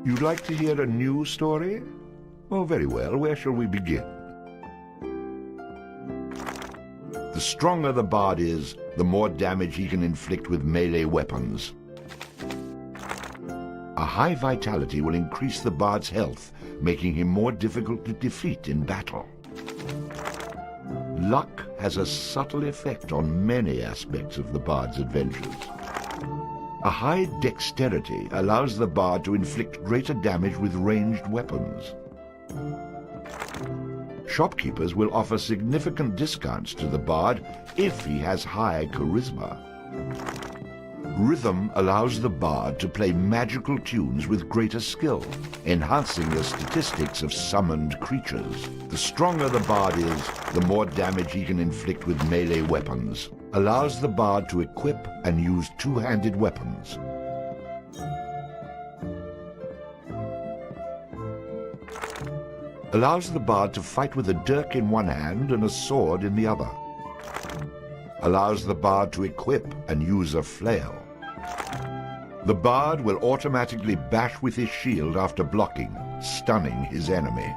You'd like to hear a new story? Oh, very well. Where shall we begin? The stronger the bard is, the more damage he can inflict with melee weapons. A high vitality will increase the bard's health, making him more difficult to defeat in battle. Luck has a subtle effect on many aspects of the bard's adventures. A high dexterity allows the bard to inflict greater damage with ranged weapons. Shopkeepers will offer significant discounts to the bard if he has high charisma. Rhythm allows the bard to play magical tunes with greater skill, enhancing the statistics of summoned creatures. The stronger the bard is, the more damage he can inflict with melee weapons. Allows the bard to equip and use two-handed weapons. Allows the bard to fight with a dirk in one hand and a sword in the other. Allows the bard to equip and use a flail. The bard will automatically bash with his shield after blocking, stunning his enemy.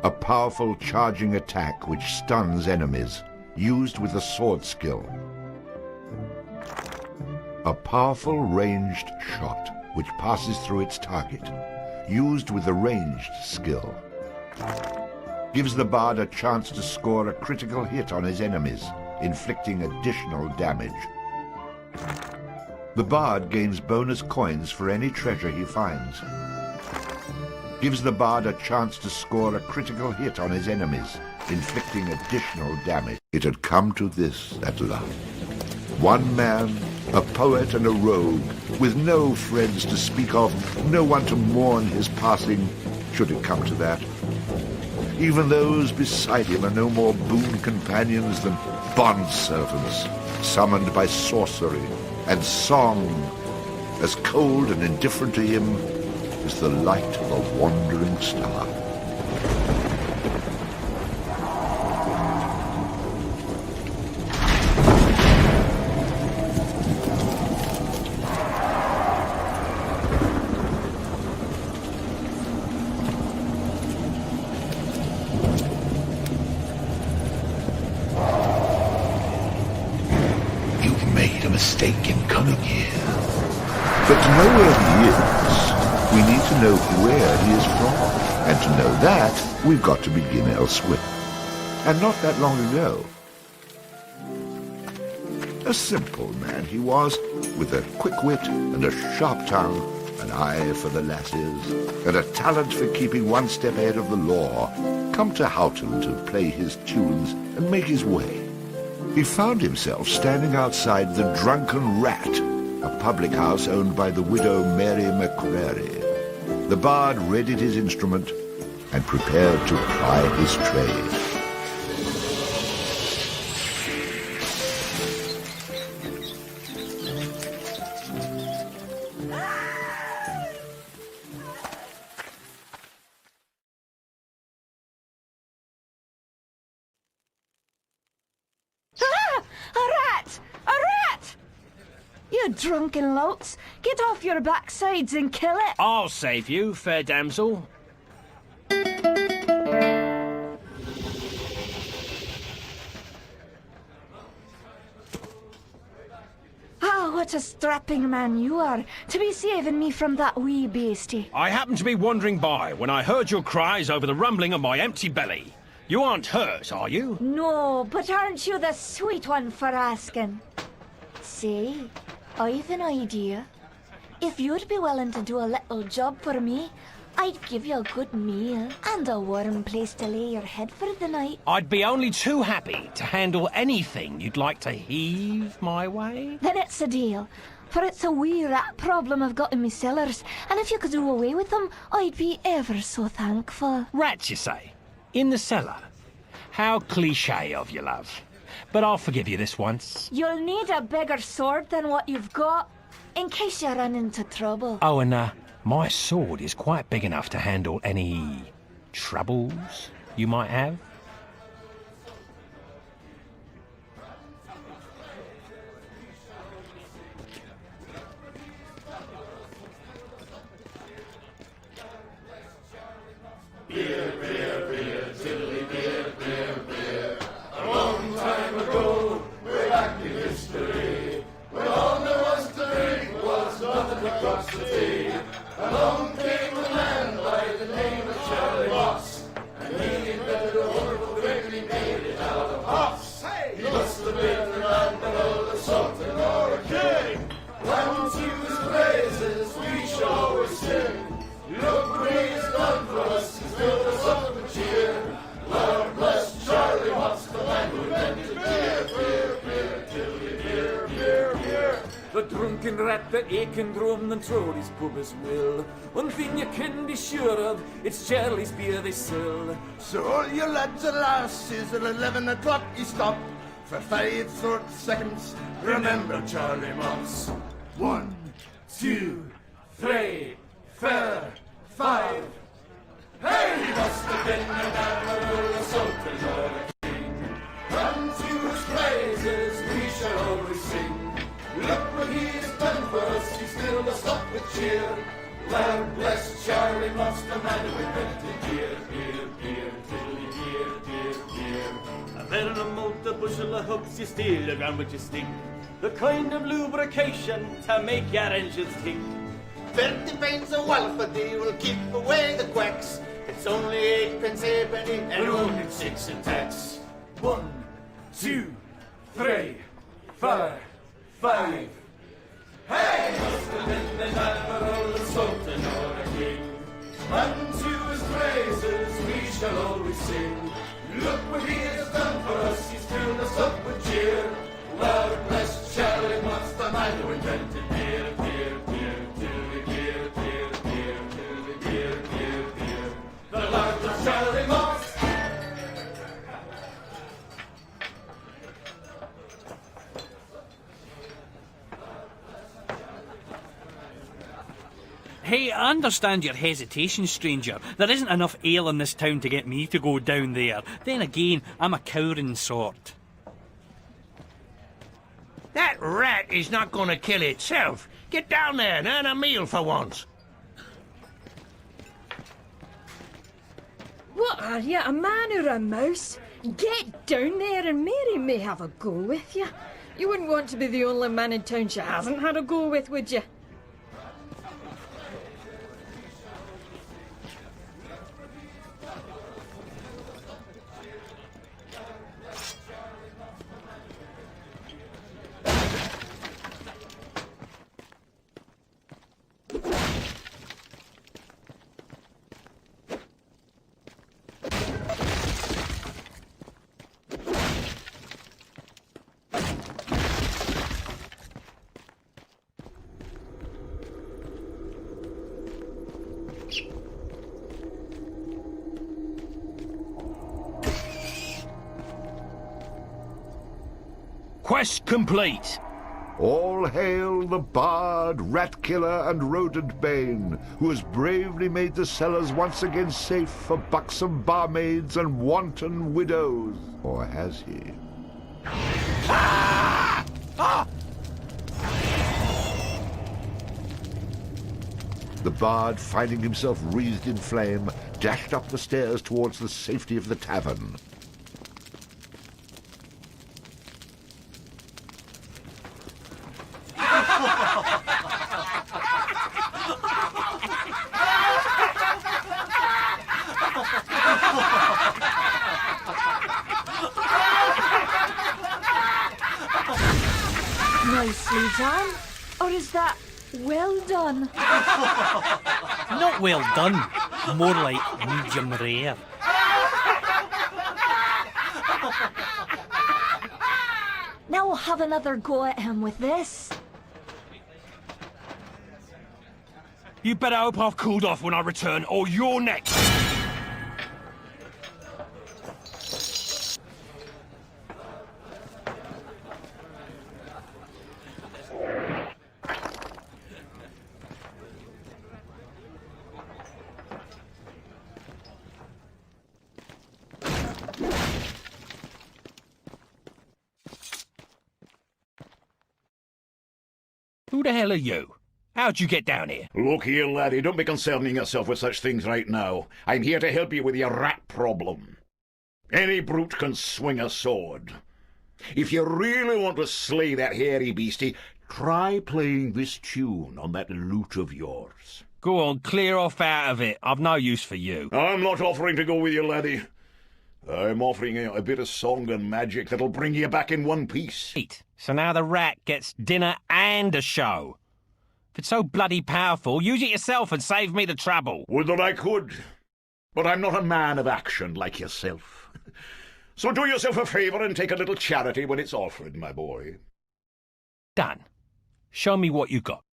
A powerful charging attack which stuns enemies, used with a sword skill. A powerful ranged shot which passes through its target, used with a ranged skill. Gives the bard a chance to score a critical hit on his enemies, inflicting additional damage. The bard gains bonus coins for any treasure he finds. Gives the bard a chance to score a critical hit on his enemies, inflicting additional damage. It had come to this at last. One man, a poet and a rogue, with no friends to speak of, no one to mourn his passing, should it come to that. Even those beside him are no more boon companions than bondservants, summoned by sorcery and song, as cold and indifferent to him as the light of a wandering star. Mistake in coming here. But to know where he is, we need to know where he is from. And to know that, we've got to begin elsewhere. And not that long ago. A simple man he was, with a quick wit and a sharp tongue, an eye for the lasses, and a talent for keeping one step ahead of the law, come to Houghton to play his tunes and make his way. He found himself standing outside the Drunken Rat, a public house owned by the widow Mary McCrary. The bard readied his instrument and prepared to ply his trade. Drunken louts, get off your backsides and kill it. I'll save you, fair damsel. Ah, what a strapping man you are, to be saving me from that wee beastie. I happened to be wandering by when I heard your cries over the rumbling of my empty belly. You aren't hurt, are you? No, but aren't you the sweet one for asking? Say, I've an idea. If you'd be willing to do a little job for me, I'd give you a good meal and a warm place to lay your head for the night. I'd be only too happy to handle anything you'd like to heave my way. Then it's a deal, for it's a wee rat problem I've got in me cellars, and if you could do away with them, I'd be ever so thankful. Rats, you say? In the cellar? How cliché of you, love. But I'll forgive you this once. You'll need a bigger sword than what you've got, in case you run into trouble. Oh, and my sword is quite big enough to handle any troubles you might have. stinking rat that aching drum and Trody's pub as well. One thing you can be sure of, it's Charlie's beer they sell. So all you lads and lasses at 11 o'clock you stop for 5 short seconds. Remember Charlie Moss. 1, 2, 3, 4, 5. Hey, he must have been an admiral, a sultan or a king. Unto his praises we shall always sing. Look what he has done for us, he's filled us up with cheer. Lord bless Charlie Moss, the man who invented beer, beer, beer, tiddly beer, beer, beer. A barrel of malt, a bushel of hooks, you steal a gram with your stick. The kind of lubrication to make your engines tick. 30 pints of Walfady will keep away the quacks. It's only 8 pence halfpenny and only 6 in tax. 1, 2, 3, 4, 5. Hey! Must have been an admiral, a sultan or a king. Unto his praises we shall always sing. Look what he has done for us, he's filled us up with cheer. Lord bless Charlie Moss, the man who invented beer, beer, beer, beer, beer, beer, beer, beer, beer, beer, beer. The Lord bless Charlie Moss. Hey, I understand your hesitation, stranger. There isn't enough ale in this town to get me to go down there. Then again, I'm a cowering sort. That rat is not going to kill itself. Get down there and earn a meal for once. What are you, a man or a mouse? Get down there and Mary may have a go with you. You wouldn't want to be the only man in town she hasn't had a go with, would you? Quest complete. All hail the bard, rat killer, and rodent bane, who has bravely made the cellars once again safe for buxom barmaids and wanton widows. Or has he? The bard, finding himself wreathed in flame, dashed up the stairs towards the safety of the tavern. Nicely done. Or is that well done? Not well done. More like medium rare. Now we'll have another go at him with this. You better hope I've cooled off when I return, or you're next. Who the hell are you? How'd you get down here? Look here, laddie, don't be concerning yourself with such things right now. I'm here to help you with your rat problem. Any brute can swing a sword. If you really want to slay that hairy beastie, try playing this tune on that lute of yours. Go on, clear off out of it. I've no use for you. I'm not offering to go with you, laddie. I'm offering you a bit of song and magic that'll bring you back in one piece. Eat. So now the rat gets dinner and a show. If it's so bloody powerful, use it yourself and save me the trouble. Would that I could. But I'm not a man of action like yourself. So do yourself a favour and take a little charity when it's offered, my boy. Done. Show me what you got.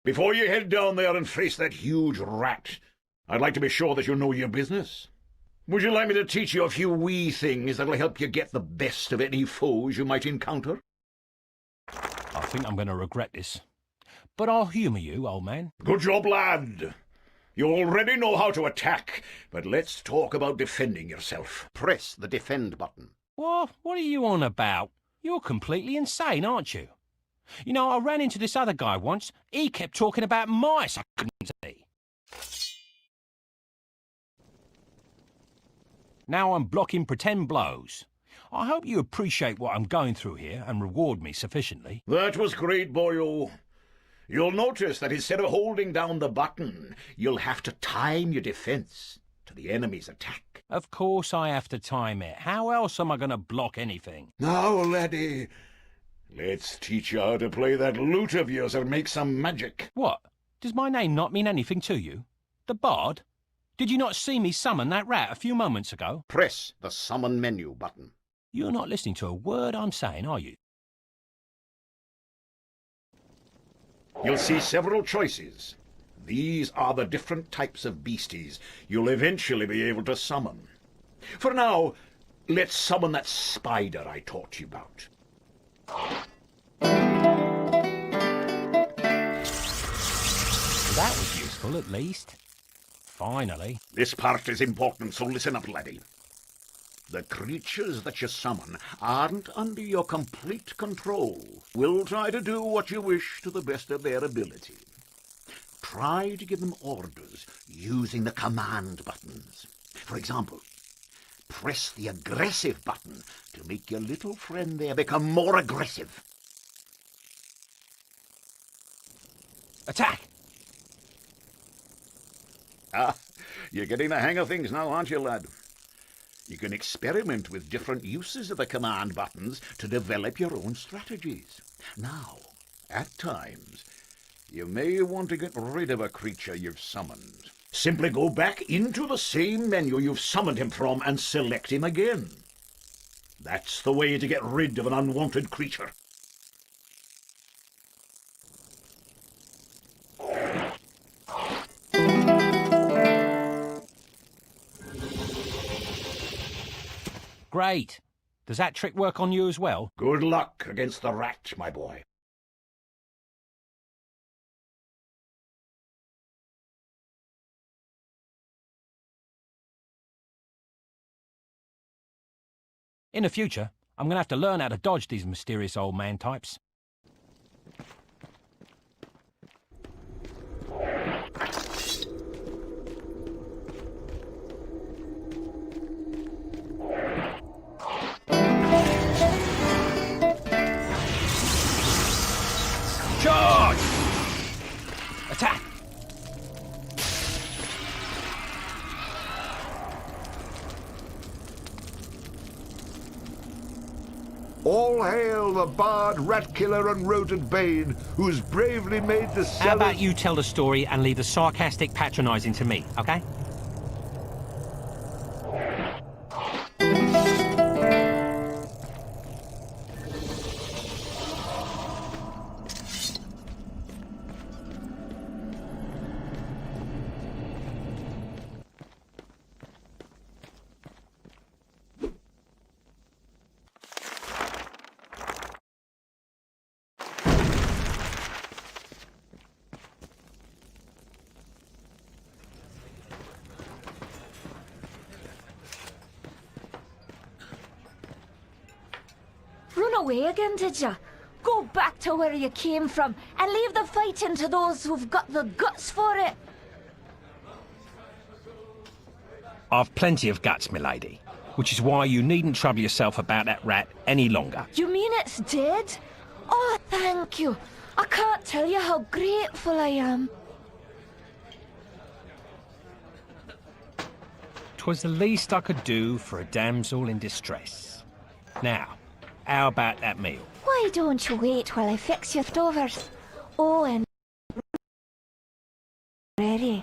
Before you head down there and face that huge rat, I'd like to be sure that you know your business. Would you like me to teach you a few wee things that'll help you get the best of any foes you might encounter? I think I'm going to regret this. But I'll humour you, old man. Good job, lad. You already know how to attack, but let's talk about defending yourself. Press the defend button. What are you on about? You're completely insane, aren't you? You know, I ran into this other guy once. He kept talking about mice I couldn't see. Now I'm blocking pretend blows. I hope you appreciate what I'm going through here and reward me sufficiently. That was great, boyo. You'll notice that instead of holding down the button, you'll have to time your defense to the enemy's attack. Of course I have to time it. How else am I going to block anything? Now, laddie, let's teach you how to play that lute of yours and make some magic. What? Does my name not mean anything to you? The Bard? Did you not see me summon that rat a few moments ago? Press the summon menu button. You're not listening to a word I'm saying, are you? You'll see several choices. These are the different types of beasties you'll eventually be able to summon. For now, let's summon that spider I taught you about. That was useful, at least. Finally. This part is important, so listen up, laddie. The creatures that you summon aren't under your complete control. Will try to do what you wish to the best of their ability. Try to give them orders using the command buttons. For example, press the aggressive button to make your little friend there become more aggressive. Attack! Ah, you're getting the hang of things now, aren't you, lad? You can experiment with different uses of the command buttons to develop your own strategies. Now, at times, you may want to get rid of a creature you've summoned. Simply go back into the same menu you've summoned him from and select him again. That's the way to get rid of an unwanted creature. Great. Does that trick work on you as well? Good luck against the rat, my boy. In the future, I'm going to have to learn how to dodge these mysterious old man types. Charge! Attack! All hail the bard, rat killer, and rodent bane, who's bravely made the How about you tell the story and leave the sarcastic patronising to me, okay? Run away again, did ya? Go back to where you came from and leave the fighting to those who've got the guts for it. I've plenty of guts, milady, which is why you needn't trouble yourself about that rat any longer. You mean it's dead? Oh, thank you. I can't tell you how grateful I am. 'Twas the least I could do for a damsel in distress. Now, how about that meal? Why don't you wait while I fix your stovers? Oh, and ready.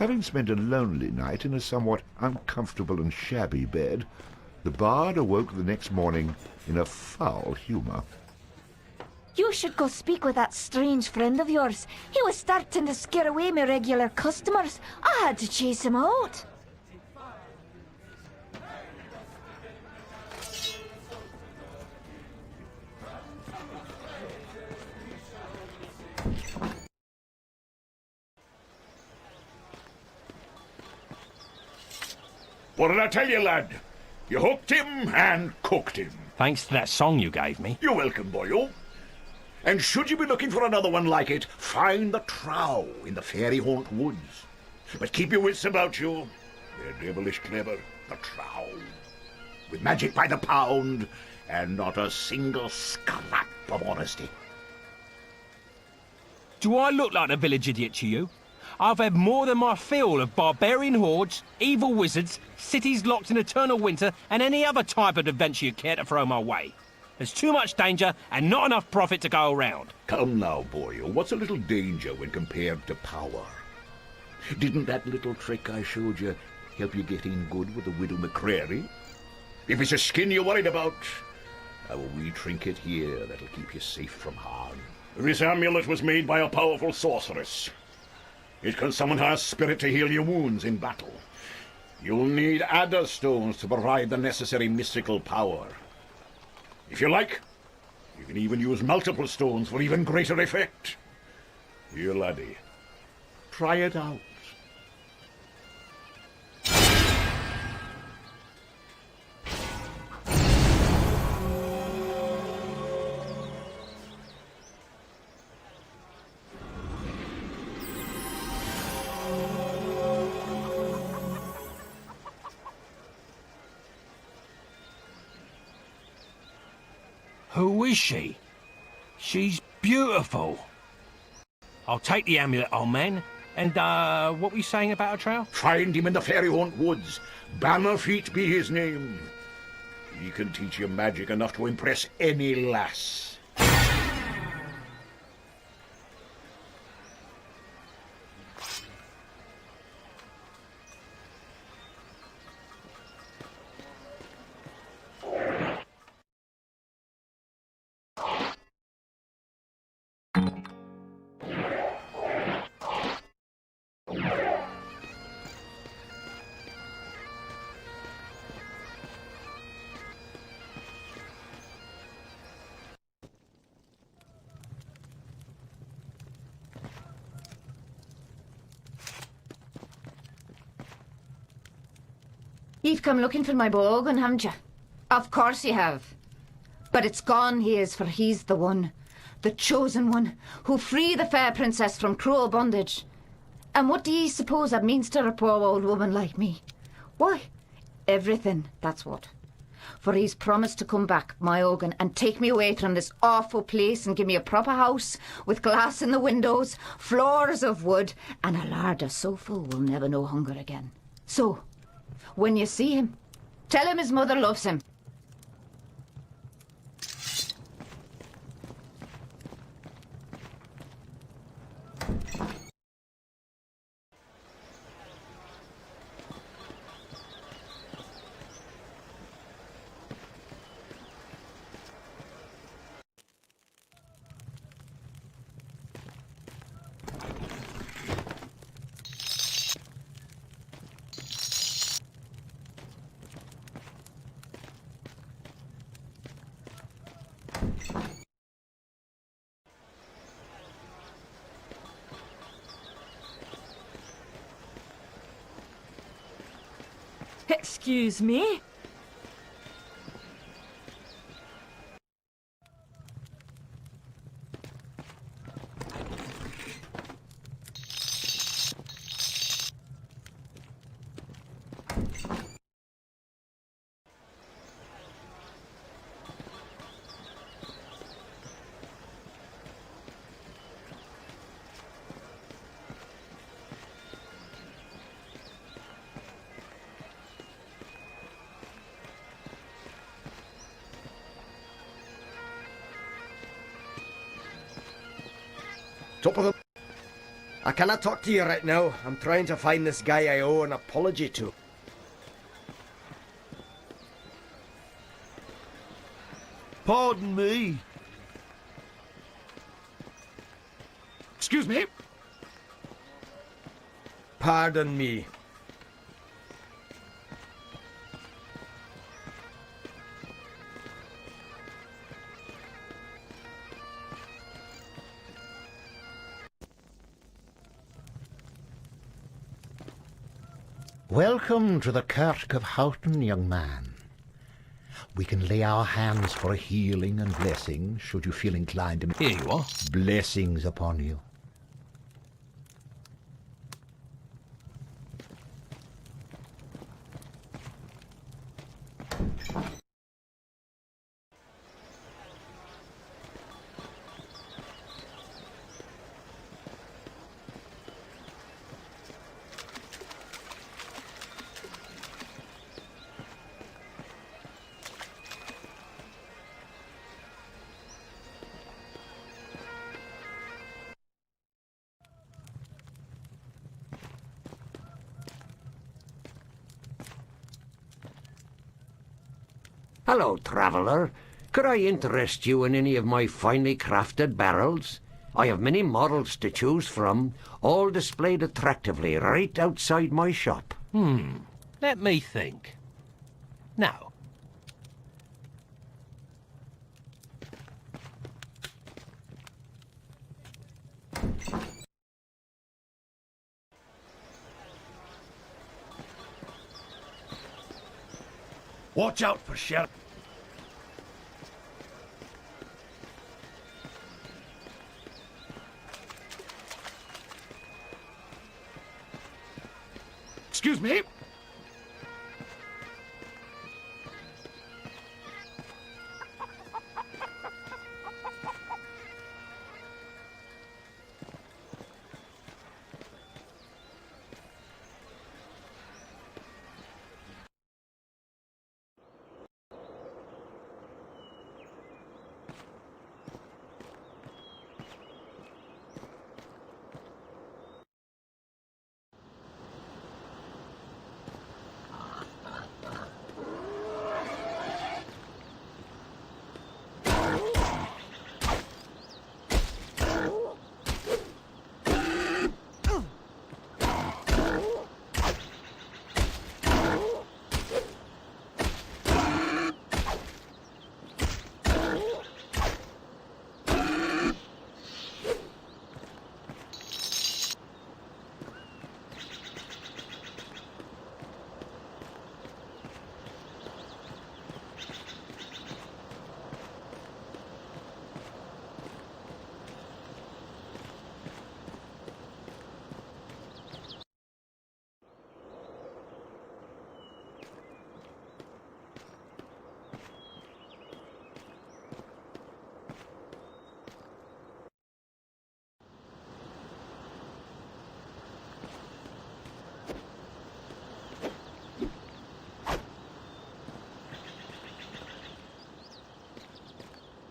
Having spent a lonely night in a somewhat uncomfortable and shabby bed, the bard awoke the next morning in a foul humour. You should go speak with that strange friend of yours. He was starting to scare away my regular customers. I had to chase him out. What did I tell you, lad? You hooked him and cooked him. Thanks to that song you gave me. You're welcome, boyo. And should you be looking for another one like it, find the trow in the fairy haunt woods. But keep your wits about you. They're devilish clever, the trow. With magic by the pound, and not a single scrap of honesty. Do I look like a village idiot to you? I've had more than my fill of barbarian hordes, evil wizards, cities locked in eternal winter, and any other type of adventure you care to throw my way. There's too much danger and not enough profit to go around. Come now, boyo. What's a little danger when compared to power? Didn't that little trick I showed you help you get in good with the Widow McCrary? If it's a skin you're worried about, I've a wee trinket here that'll keep you safe from harm. This amulet was made by a powerful sorceress. It can summon her spirit to heal your wounds in battle. You'll need adder stones to provide the necessary mystical power. If you like, you can even use multiple stones for even greater effect. Here, laddie, try it out. Who is she? She's beautiful. I'll take the amulet, old man. And, what were you saying about a trow? Find him in the fairy haunt woods. Bannerfeet be his name. He can teach you magic enough to impress any lass. You've come looking for my Bogan, haven't you? Of course you have. But it's gone he is, for he's the one, the chosen one, who free the fair princess from cruel bondage. And what do ye suppose that means to a poor old woman like me? Why, everything, that's what. For he's promised to come back, my Ogan, and take me away from this awful place and give me a proper house with glass in the windows, floors of wood, and a larder so full we'll never know hunger again. So, when you see him, tell him his mother loves him. Excuse me? Top of the... I cannot talk to you right now. I'm trying to find this guy I owe an apology to. Pardon me. Excuse me. Pardon me. Welcome to the Kirk of Houghton, young man. We can lay our hands for a healing and blessing, should you feel inclined to... Here you are. Blessings upon you. Hello, traveller. Could I interest you in any of my finely crafted barrels? I have many models to choose from, all displayed attractively right outside my shop. Let me think. Now, Watch out for shell. Excuse me.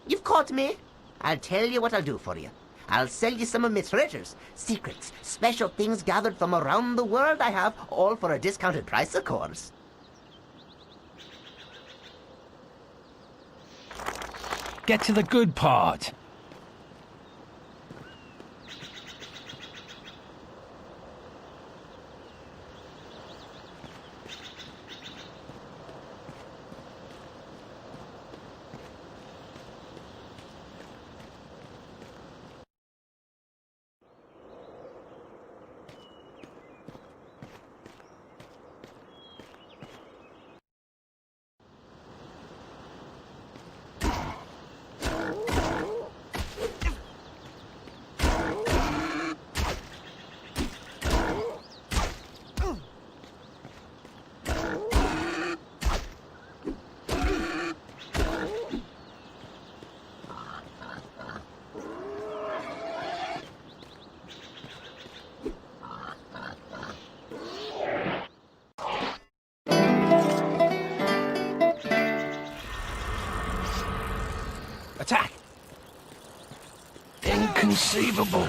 You've caught me. I'll tell you what I'll do for you. I'll sell you some of my treasures, secrets, special things gathered from around the world I have, all for a discounted price, of course. get to the good part. Attack! Inconceivable.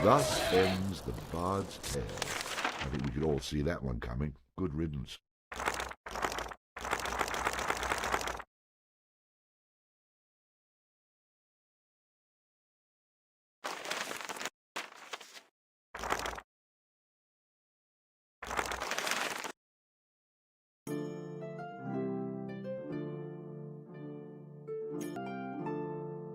Thus ends the Bard's Tale. I think we could all see that one coming. Good riddance.